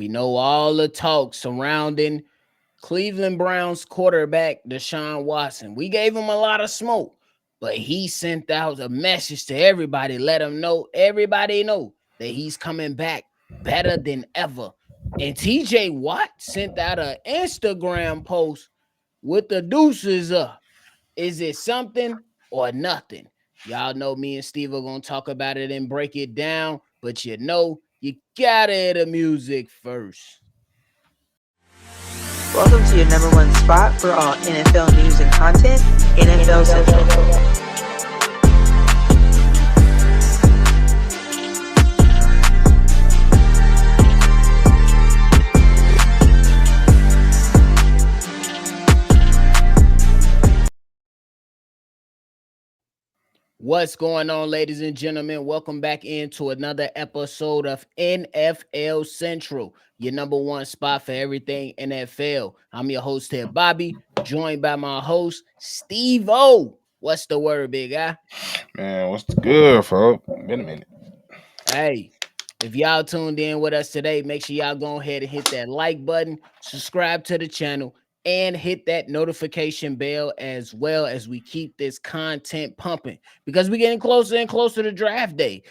We know all the talk surrounding Cleveland Browns quarterback Deshaun Watson. We gave him a lot of smoke, but he sent out a message to everybody, let him know, everybody know that he's coming back better than ever. And TJ Watt sent out an Instagram post with the deuces up. Is it something or nothing? Y'all know me and Steve are gonna talk about it and break it down, but you gotta hear the music first. Welcome to your number one spot for all NFL news and content, NFL Central. What's going on, ladies and gentlemen? Welcome back into another episode of NFL Central, your number one spot for everything NFL. I'm your host here, Bobby, joined by my host, Stevo. What's the word, big guy? Man, what's the good, folks? Been a minute. Hey, if y'all tuned in with us today, make sure y'all go ahead and hit that like button, subscribe to the channel, and hit that notification bell as well as we keep this content pumping because we're getting closer and closer to draft day.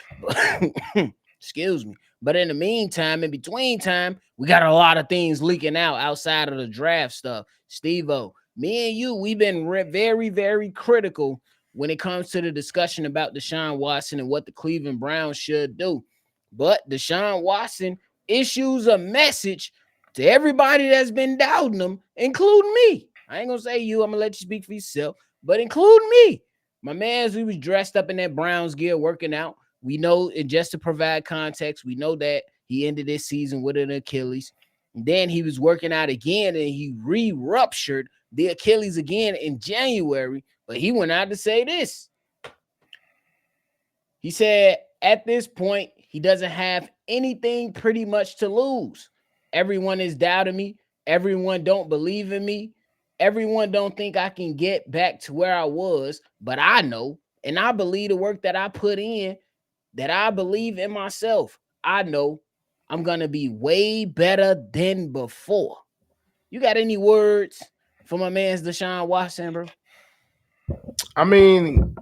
Excuse me. But in the meantime, in between time, we got a lot of things leaking out outside of the draft stuff. Stevo, me and you, we've been very, very critical when it comes to the discussion about Deshaun Watson and what the Cleveland Browns should do. But Deshaun Watson issues a message to everybody that's been doubting him, including me. I ain't gonna say you, I'm gonna let you speak for yourself, but including me. My man's, we was dressed up in that Browns gear working out. We know, and just to provide context, we know that he ended this season with an Achilles. And then he was working out again and he re-ruptured the Achilles again in January. But he went out to say this. He said, at this point, he doesn't have anything pretty much to lose. Everyone is doubting me. Everyone don't believe in me. Everyone don't think I can get back to where I was, but I know, and I believe the work that I put in, that I believe in myself. I know I'm going to be way better than before. You got any words for my man's Deshaun Watson, bro? I mean,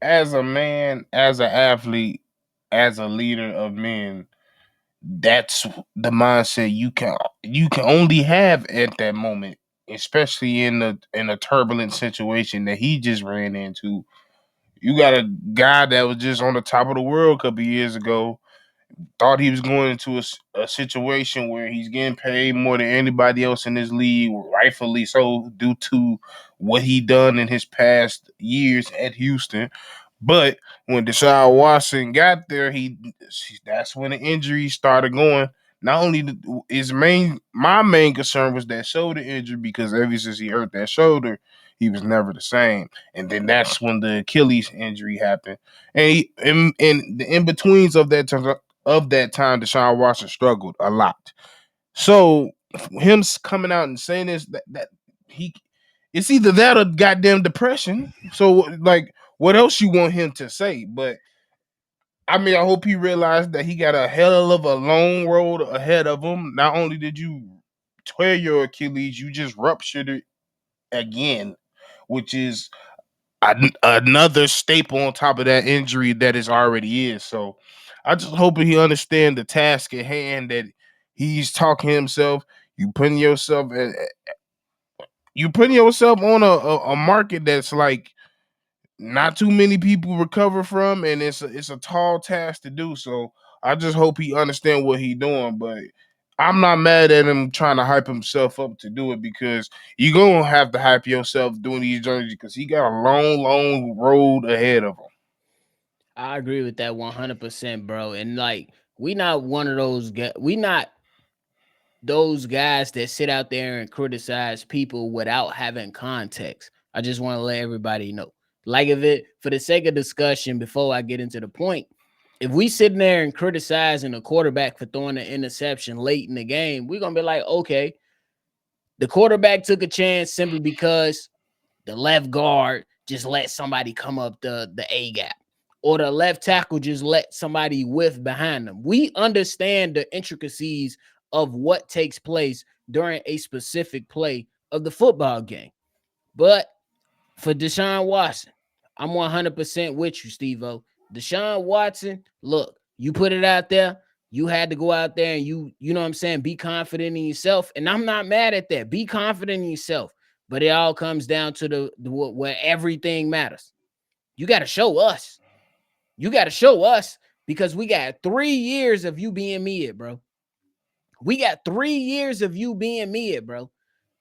as a man, as an athlete, as a leader of men, that's the mindset you can only have at that moment, especially in a turbulent situation that he just ran into. You got a guy that was just on the top of the world a couple years ago, thought he was going into a situation where he's getting paid more than anybody else in his league, rightfully so, due to what he done in his past years at Houston. But when Deshaun Watson got there, that's when the injuries started going. Not only my main concern was that shoulder injury because ever since he hurt that shoulder, he was never the same. And then that's when the Achilles injury happened. And in the in betweens of that time, Deshaun Watson struggled a lot. So him coming out and saying this, that he, it's either that or goddamn depression. So like, what else you want him to say? But I mean, I hope he realized that he got a hell of a long road ahead of him. Not only did you tear your Achilles, you just ruptured it again, which is another staple on top of that injury that is already is. So I just hope he understand the task at hand that he's talking himself. You putting yourself on a market that's like not too many people recover from, and it's a tall task to do. So I just hope he understand what he doing. But I'm not mad at him trying to hype himself up to do it because you gonna have to hype yourself doing these journeys because he got a long, long road ahead of him. I agree with that 100%, bro. And like, we not one of those guys. We not those guys that sit out there and criticize people without having context. I just want to let everybody know. Like, if it, for the sake of discussion, before I get into the point, if we sitting there and criticizing a quarterback for throwing an interception late in the game, we're gonna be like, okay, the quarterback took a chance simply because the left guard just let somebody come up the A gap. or the left tackle just let somebody whiff behind them. We understand the intricacies of what takes place during a specific play of the football game. But for Deshaun Watson, I'm 100% with you, Stevo. Deshaun Watson, look, you put it out there. You had to go out there and you know what I'm saying, be confident in yourself. And I'm not mad at that. Be confident in yourself. But it all comes down to the where everything matters. You got to show us. You got to show us because we got 3 years of you being mid, bro. We got 3 years of you being mid, bro.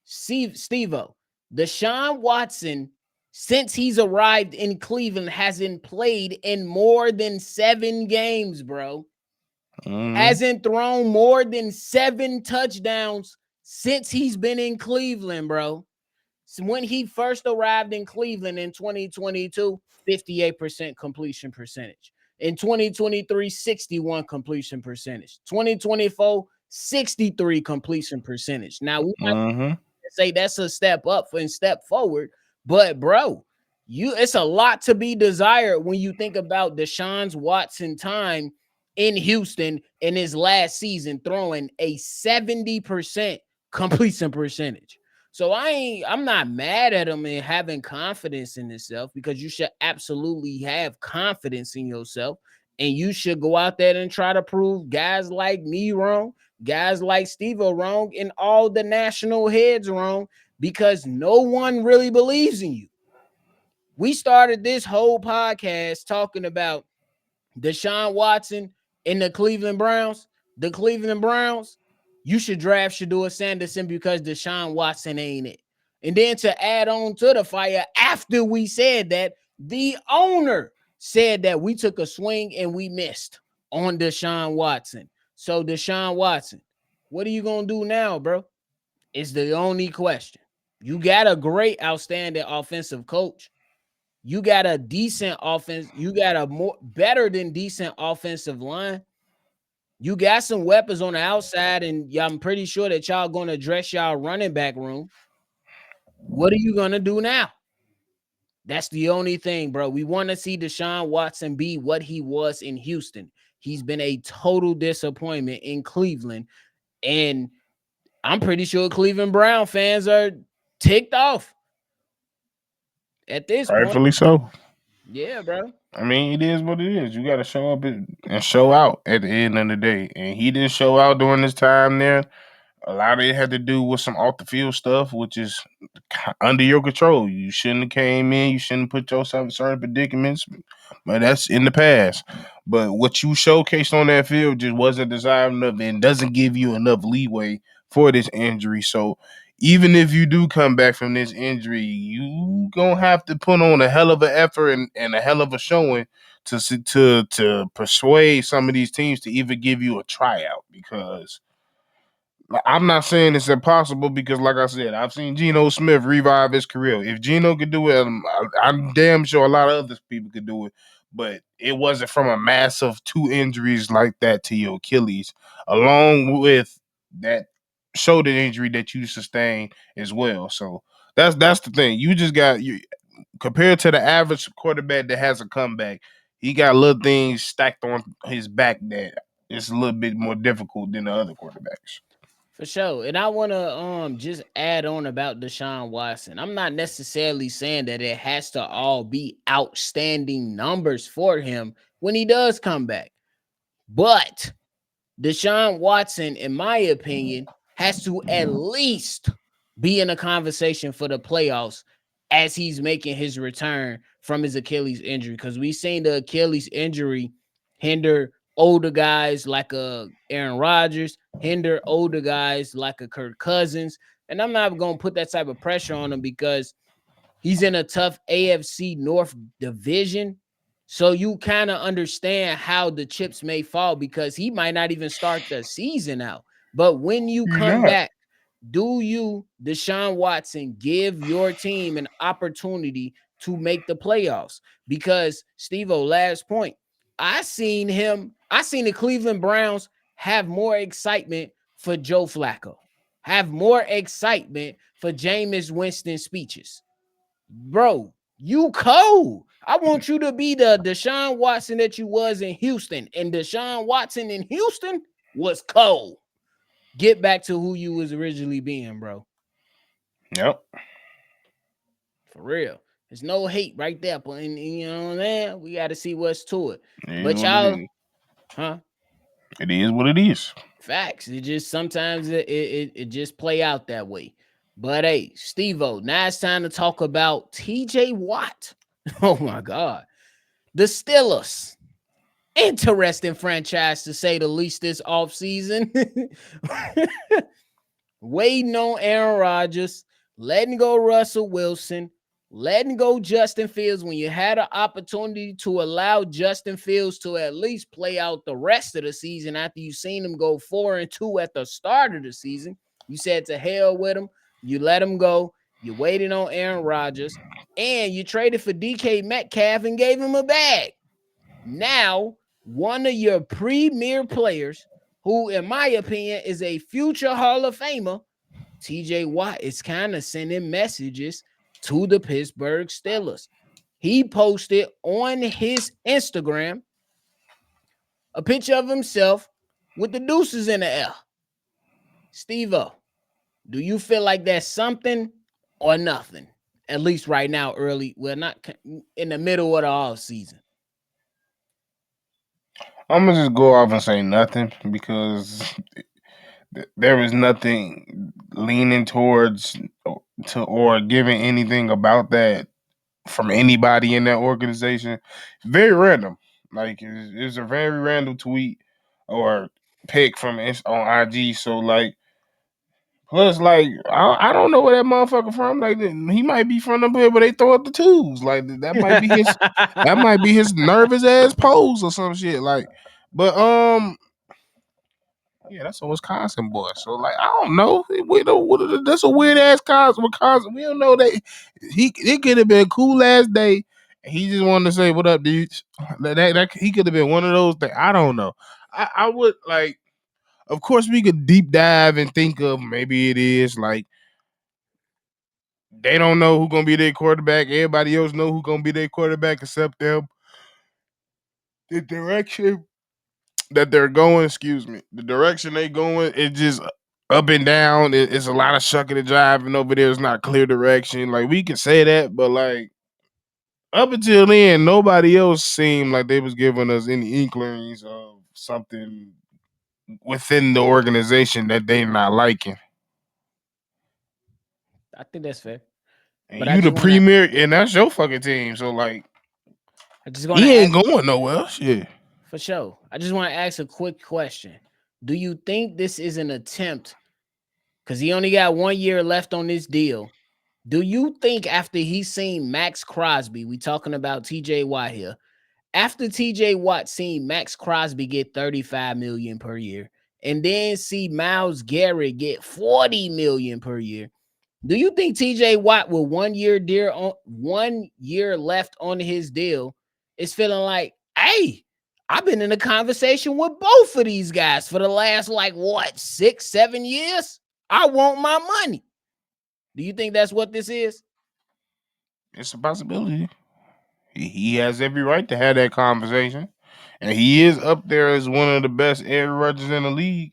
Steve-O, Deshaun Watson, since he's arrived in Cleveland, hasn't played in more than 7 games, bro. Hasn't thrown more than 7 touchdowns since he's been in Cleveland, bro. So when he first arrived in Cleveland in 2022, 58% completion percentage. In 2023, 61 completion percentage. 2024, 63 completion percentage. Now, we say that's a step up and step forward, but bro, it's a lot to be desired when you think about Deshaun Watson time in Houston in his last season, throwing a 70% completion percentage. So I'm not mad at him and having confidence in himself, because you should absolutely have confidence in yourself, and you should go out there and try to prove guys like me wrong, guys like Stevo wrong, and all the national heads wrong, because no one really believes in you. We started this whole podcast talking about Deshaun Watson and the Cleveland Browns. The Cleveland Browns, you should draft Shedeur Sanderson because Deshaun Watson ain't it. And then to add on to the fire, after we said that, the owner said that we took a swing and we missed on Deshaun Watson. So Deshaun Watson, what are you going to do now, bro? It's the only question. You got a great, outstanding offensive coach. You got a decent offense. You got a more better than decent offensive line. You got some weapons on the outside, and I'm pretty sure that y'all going to address y'all running back room. What are you going to do now? That's the only thing, bro. We want to see Deshaun Watson be what he was in Houston. He's been a total disappointment in Cleveland, and I'm pretty sure Cleveland Brown fans are ticked off at this point. Rightfully so. Yeah, bro. I mean, it is what it is. You got to show up and show out at the end of the day. And he didn't show out during this time there. A lot of it had to do with some off the field stuff, which is under your control. You shouldn't have came in. You shouldn't put yourself in certain predicaments. But that's in the past. But what you showcased on that field just wasn't desired enough and doesn't give you enough leeway for this injury. So even if you do come back from this injury, you gonna have to put on a hell of an effort and a hell of a showing to persuade some of these teams to even give you a tryout, because I'm not saying it's impossible, because, like I said, I've seen Geno Smith revive his career. If Geno could do it, I'm damn sure a lot of other people could do it. But it wasn't from a massive 2 injuries like that to your Achilles, along with that shoulder injury that you sustained as well. So that's the thing. You just got you compared to the average quarterback that has a comeback. He got little things stacked on his back that it's a little bit more difficult than the other quarterbacks. For sure. And I want to just add on about Deshaun Watson. I'm not necessarily saying that it has to all be outstanding numbers for him when he does come back. But Deshaun Watson, in my opinion, has to at least be in a conversation for the playoffs as he's making his return from his Achilles injury. Because we've seen the Achilles injury hinder older guys like Aaron Rodgers, hinder older guys like a Kirk Cousins. And I'm not going to put that type of pressure on him because he's in a tough AFC North division. So you kind of understand how the chips may fall, because he might not even start the season out. But when you come back, do you, Deshaun Watson, give your team an opportunity to make the playoffs? Because, Steve-O, last point, I seen the Cleveland Browns have more excitement for Joe Flacco, have more excitement for Jameis Winston speeches. Bro, You cold. I want you to be the Deshaun Watson that you was in Houston. And Deshaun Watson in Houston was cold. Get back to who you was originally being, bro. Yep. For real. There's no hate right there. But you know what I'm saying? We got to see what's to it. It is But what it y'all, is. huh? It is what it is. Facts. It just sometimes it just play out that way. But hey, Stevo, now it's time to talk about TJ Watt. Oh my God. The Steelers. Interesting franchise to say the least this offseason. Waiting on Aaron Rodgers, letting go Russell Wilson, letting go Justin Fields when you had an opportunity to allow Justin Fields to at least play out the rest of the season after you seen him go 4-2 at the start of the season. You said to hell with him. You let him go. You waited on Aaron Rodgers, and you traded for DK Metcalf and gave him a bag. Now, one of your premier players, who, in my opinion, is a future Hall of Famer, TJ Watt, is kind of sending messages to the Pittsburgh Steelers. He posted on his Instagram a picture of himself with the deuces in the air. Stevo, do you feel like that's something or nothing? At least right now, early, well, not in the middle of the off season. I'm gonna just go off and say nothing because there is nothing leaning towards to or giving anything about that from anybody in that organization. Very random. Like it's a very random tweet or pic from on IG. So like, plus like I don't know where that motherfucker from. Like he might be from up here, but they throw up the twos. Like that might be his nervous ass pose or some shit. Like, but yeah, that's a Wisconsin boy. So like, I don't know. That's a weird ass Wisconsin. We don't know that it could have been a cool ass day. He just wanted to say, "What up, dudes?" That he could have been one of those things. I don't know. I would like. Of course, we could deep dive and think of maybe it is like they don't know who gonna be their quarterback. Everybody else know who gonna be their quarterback except them. The direction that they're going, excuse me, the direction they going, it just up and down. It's a lot of shucking and driving over there. It's not clear direction. Like we can say that, but like up until then, nobody else seemed like they was giving us any inklings of something within the organization that they not liking. I think that's fair. And But I you the just want to, premier, and that's your fucking team. So like, I just want to he ain't ask going nowhere. Shit. for sure. I just want to ask a quick question. Do you think this is an attempt? Because he only got 1 year left on this deal. Do you think after he's seen Max Crosby, we talking about TJ Watt here, after TJ Watt seen Max Crosby get 35 million per year, and then see Myles Garrett get 40 million per year, do you think TJ Watt with 1 year left on his deal is feeling like, hey, I've been in a conversation with both of these guys for the last like what 6-7 years? I want my money. Do you think that's what this is? It's a possibility. He has every right to have that conversation. And he is up there as one of the best air rushers in the league.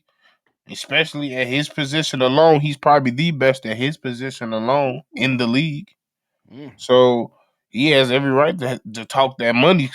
Especially at his position alone. He's probably the best at his position alone in the league. Mm. So he has every right to talk that money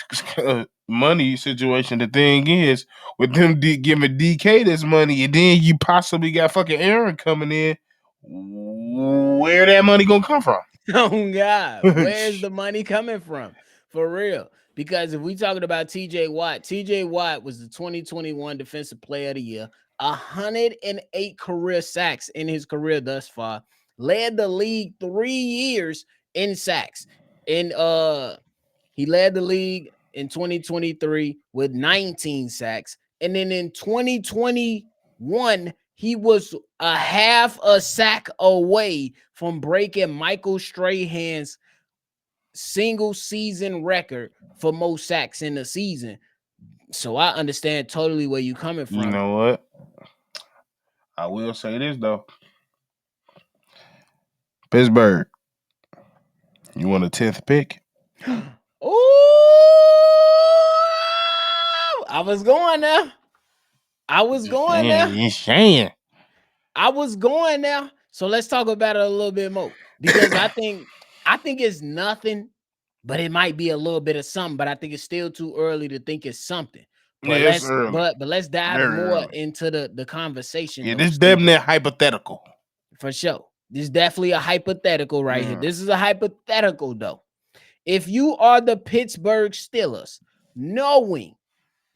money situation. The thing is, with them giving DK this money, and then you possibly got fucking Aaron coming in, where that money gonna come from? Oh God, where's the money coming from? For real. Because if we talking about TJ Watt was the 2021 Defensive Player of the Year, 108 career sacks in his career thus far, led the league 3 years in sacks. And he led the league in 2023 with 19 sacks. And then in 2021, he was a half a sack away from breaking Michael Strahan's single season record for most sacks in the season. So I understand totally where you're coming from. You know what? I will say this though. Pittsburgh, you want a 10th pick? Oh, I was going there. I was Just going saying, there. just saying. I was going there. So let's talk about it a little bit more because I think it's nothing, but it might be a little bit of something. But I think it's still too early to think it's something. But Yeah, it's let's early. but let's dive Very more early. into the conversation Yeah, though, this Stevo. definitely hypothetical. For sure. This is definitely a hypothetical right here. Yeah. This is a hypothetical though. If you are the Pittsburgh Steelers, knowing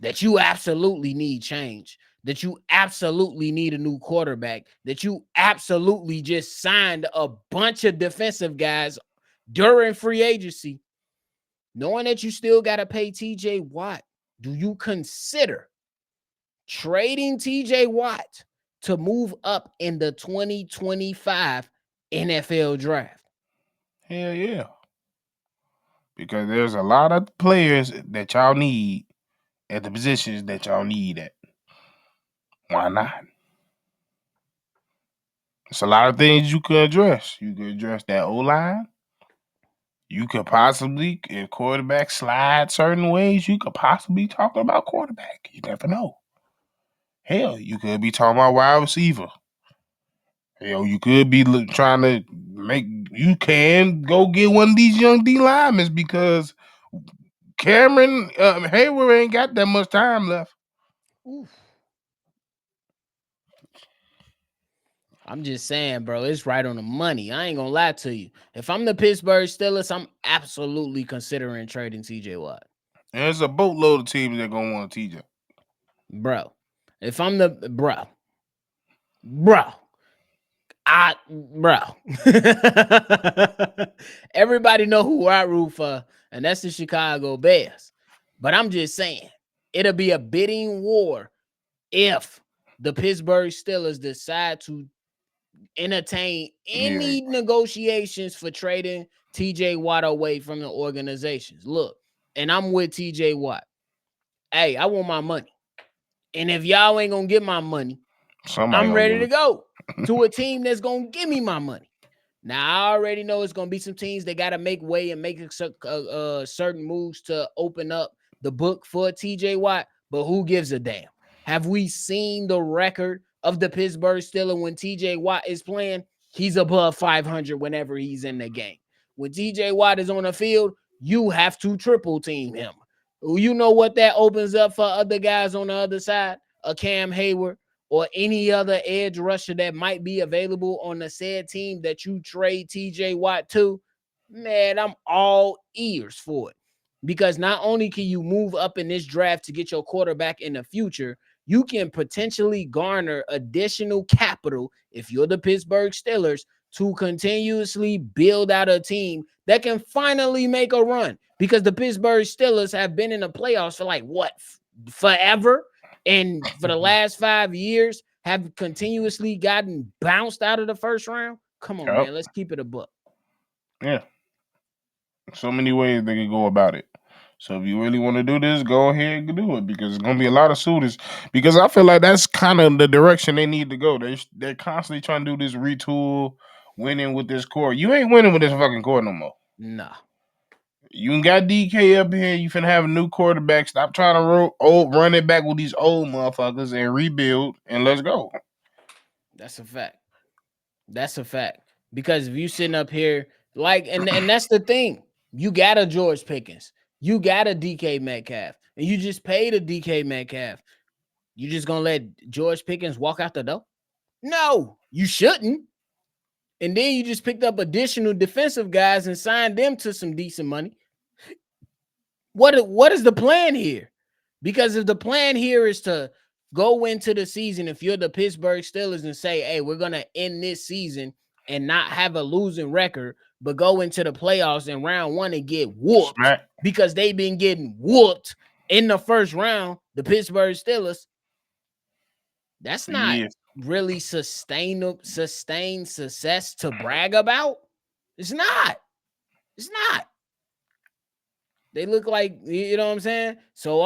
that you absolutely need change, that you absolutely need a new quarterback, that you absolutely just signed a bunch of defensive guys during free agency, knowing that you still got to pay TJ Watt, do you consider trading TJ Watt to move up in the 2025 NFL draft? Hell yeah. Because there's a lot of players that y'all need at the positions that y'all need at. Why not? It's a lot of things you could address. You could address that O line. You could possibly, if quarterback slide certain ways, you could possibly talk about quarterback. You never know. Hell, you could be talking about wide receiver. Hell, you could be trying to make. You can go get one of these young D linemen because Cameron Hayward ain't got that much time left. Oof. I'm just saying, bro, it's right on the money. I ain't gonna lie to you. If I'm the Pittsburgh Steelers, I'm absolutely considering trading TJ Watt. And there's a boatload of teams that gonna want TJ. Bro. If I'm the bro, bro. Everybody know who I root for, and that's the Chicago Bears. But I'm just saying, it'll be a bidding war if the Pittsburgh Steelers decide to entertain Yeah, any negotiations for trading TJ Watt away from the organizations. Look, and I'm with TJ Watt. Hey, I want my money. And if y'all ain't gonna get my money, somebody I'm gonna ready give to it. go to a team that's gonna give me my money. Now I already know it's gonna be some teams that gotta make way and make certain moves to open up the book for TJ Watt. But who gives a damn? Have we seen the record of the Pittsburgh Steelers when TJ Watt is playing? He's above 500 whenever he's in the game. When TJ Watt is on the field, you have to triple team him. You know what that opens up for other guys on the other side? A Cam Hayward, or any other edge rusher that might be available on the said team that you trade TJ Watt to, man, I'm all ears for it. Because not only can you move up in this draft to get your quarterback in the future, you can potentially garner additional capital if you're the Pittsburgh Steelers to continuously build out a team that can finally make a run. Because the Pittsburgh Steelers have been in the playoffs for like what, forever? And for the last 5 years have continuously gotten bounced out of the first round. Come on, Yep. man. Let's keep it a buck. Yeah. So many ways they can go about it. So if you really want to do this, go ahead and do it because it's gonna be a lot of suitors. Because I feel like that's kind of the direction they need to go. They're constantly trying to do this retool, winning with this core. You ain't winning with this fucking core no more. Nah, You ain't got DK up here. You finna have a new quarterback. Stop trying to run it back with these old motherfuckers and rebuild and let's go. that's a fact. That's a fact. Because if you sitting up here, like, and that's the thing. You got a George Pickens. You got a DK Metcalf. And you just paid a DK Metcalf. You just gonna let George Pickens walk out the door? No, you shouldn't. And then you just picked up additional defensive guys and signed them to some decent money. What is the plan here? Because if the plan here is to go into the season, if you're the Pittsburgh Steelers and say, hey, we're gonna end this season and not have a losing record, but go into the playoffs in round one and get whooped Smack. because they've been getting whooped in the first round, the Pittsburgh Steelers, that's For not years. really sustained success to brag about. It's not. It's not. They look like, you know what I'm saying? So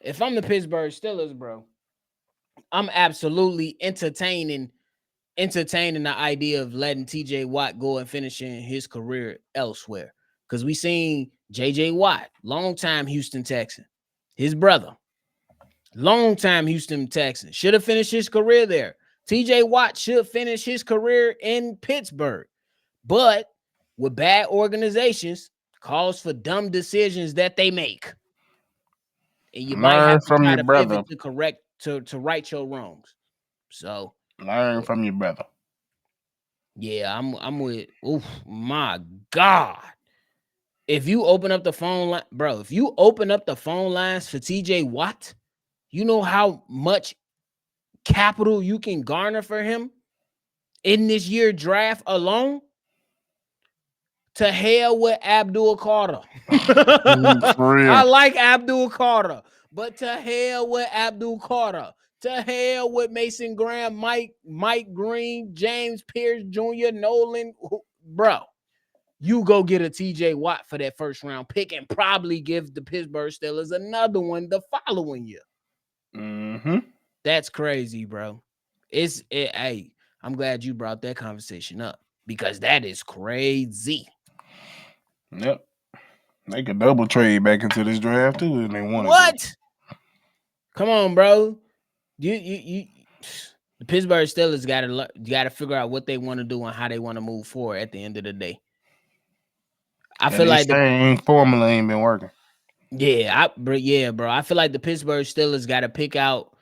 if I'm the Pittsburgh Steelers, bro, I'm absolutely entertaining the idea of letting TJ Watt go and finishing his career elsewhere. Because we seen J.J. Watt, longtime Houston Texan. His brother, longtime Houston Texan. Should have finished his career there. T.J. Watt should finish his career in Pittsburgh. But with bad organizations, calls for dumb decisions that they make. And you might Learn have to from try your to brother. pivot to correct to right your wrongs. So Learn from your brother. yeah, I'm with. Oh my God! If you open up the phone line, bro, if you open up the phone lines for TJ Watt, you know how much capital you can garner for him in this year draft alone. To hell with Abdul Carter. For real. I like Abdul Carter, but to hell with Abdul Carter. To hell with Mason Graham, Mike Green, James Pierce Jr., Nolan. Bro, you go get a TJ Watt for that first round pick and probably give the Pittsburgh Steelers another one the following year. Mm-hmm. That's crazy, bro. Hey, I'm glad you brought that conversation up because that is crazy. Yep. They could double trade back into this draft too if they wanted to. What? Come on, bro. You the Pittsburgh Steelers gotta figure out what they want to do and how they want to move forward at the end of the day. I Yeah, feel this like same formula ain't been working. bro. I feel like the Pittsburgh Steelers got to pick out.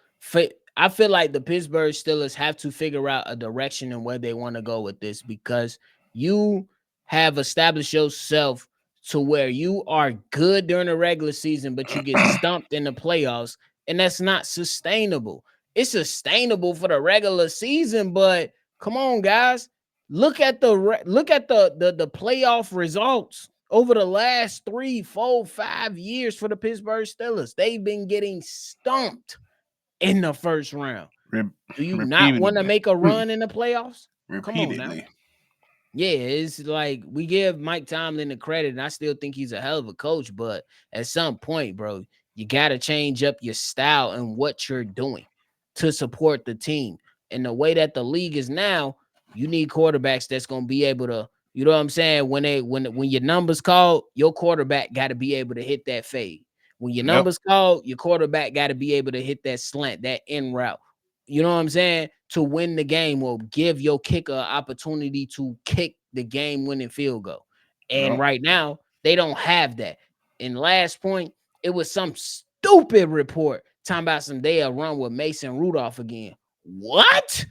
I feel like the Pittsburgh Steelers have to figure out a direction and where they want to go with this because you have established yourself to where you are good during the regular season, but you get stumped in the playoffs, and that's not sustainable. It's sustainable for the regular season, but come on, guys, look at the playoff results over the last 3, 4, 5 years for the Pittsburgh Steelers. They've been getting stumped in the first round. Do you not want to Repeatedly. make a run in the playoffs? Come on now. Repeatedly. Yeah, it's like we give Mike Tomlin the credit, and I still think he's a hell of a coach. But at some point, bro, you got to change up your style and what you're doing to support the team. And the way that the league is now, you need quarterbacks that's going to be able to, you know what I'm saying? When your numbers called, your quarterback got to be able to hit that fade. When your Yep. numbers called, your quarterback got to be able to hit that slant, that in route. You know what I'm saying? To win the game or give your kicker an opportunity to kick the game-winning field goal. And Yep. right now, they don't have that. And last point, it was some stupid report talking about some they'll run with Mason Rudolph again. What?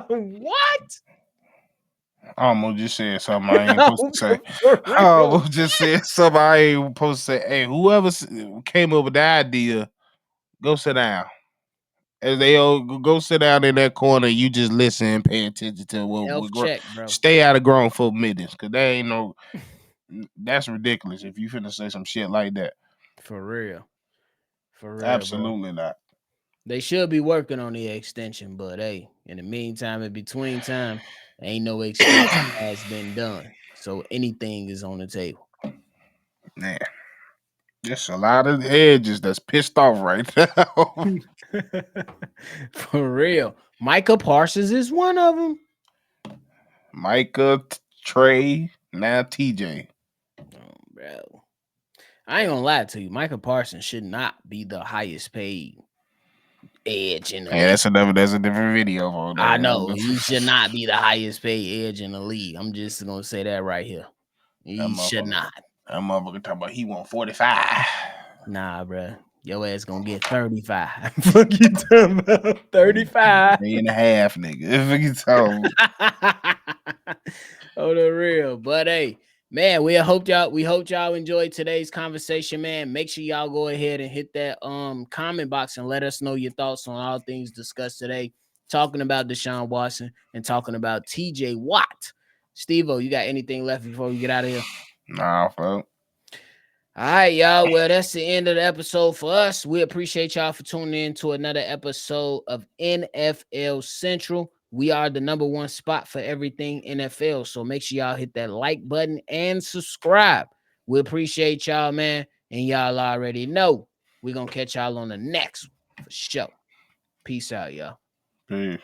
What? I almost just said something I ain't supposed to say. For I real. almost just said something I ain't supposed to say. Hey, whoever came up with the idea, go sit down. As they all go sit down in that corner, you just listen and pay attention to what Health check, bro. stay out of grown folk business, cause that ain't no. That's ridiculous. If you finna say some shit like that, For real. For real, bro. absolutely not. They should be working on the extension, but hey, in the meantime, in between time, ain't no extension has been done. So anything is on the table. Man, there's a lot of edges that's pissed off right now. For real. Micah Parsons is one of them. Micah, Trey, now TJ. Oh, bro. I ain't gonna lie to you. Micah Parsons should not be the highest paid edge in the Hey, league. that's a different video for that. I know he should not be the highest paid edge in the league. I'm just gonna say that right here. He should not. That motherfucker talking about he want 45. Nah, bro. Your ass gonna get 35. Fuck you talking about 35. 3.5, nigga. Fuck you talking. Oh, the real. But hey, man, we hope y'all enjoyed today's conversation, man. Make sure y'all go ahead and hit that comment box and let us know your thoughts on all things discussed today. Talking about Deshaun Watson and talking about TJ Watt. Stevo, you got anything left before we get out of here? Nah, fuck. All right, y'all. Well, that's the end of the episode for us. We appreciate y'all for tuning in to another episode of NFL Central. We are the number one spot for everything NFL. So make sure y'all hit that like button and subscribe. We appreciate y'all, man. And y'all already know we're going to catch y'all on the next one for sure. Peace out, y'all. Peace.